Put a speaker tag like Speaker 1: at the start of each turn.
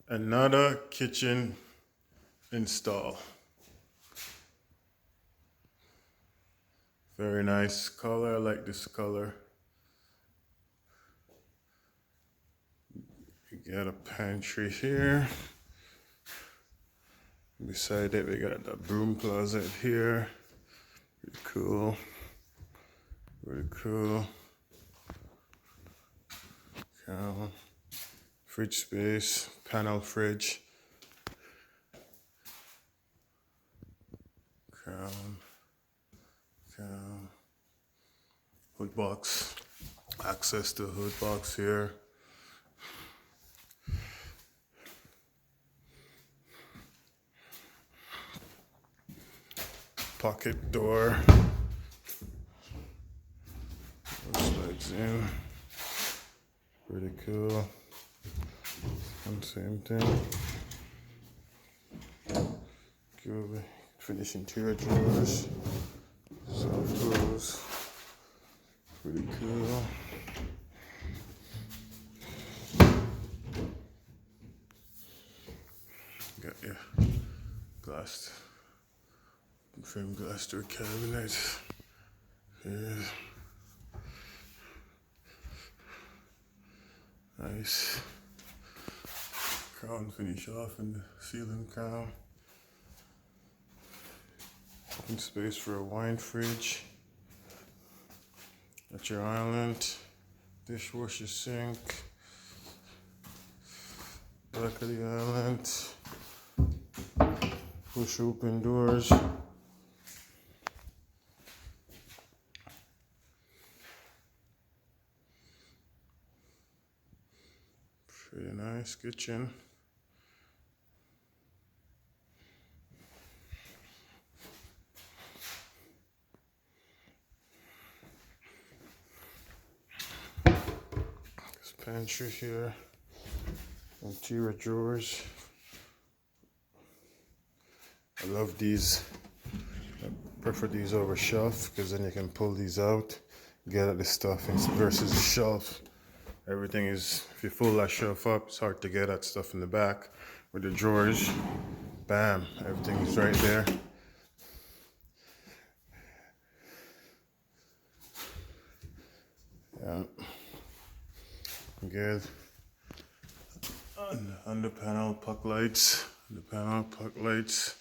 Speaker 1: Another kitchen install. Very nice color. I like this color. You got a pantry here. Beside it, we got the broom closet here. Pretty cool. Pretty cool. Fridge space, panel fridge. Hood box. Access to hood box here. Pocket door. Slides in. Pretty cool. And same thing. Good. Finish interior drawers. Soft clothes. Pretty cool. Got your glass, frame glass door cabinet. Here. Nice. Crown finish off in the ceiling crown. Open space for a wine fridge. Got your island, dishwasher sink. Back of the island. Push open doors. Pretty nice kitchen. This pantry here. Interior drawers. I love these. I prefer these over shelf because then you can pull these out, get at the stuff versus a shelf. Everything is, if you pull that shelf up, it's hard to get at stuff in the back. With the drawers, bam, everything is right there. Yeah, good. Under panel puck lights. The panel puck lights.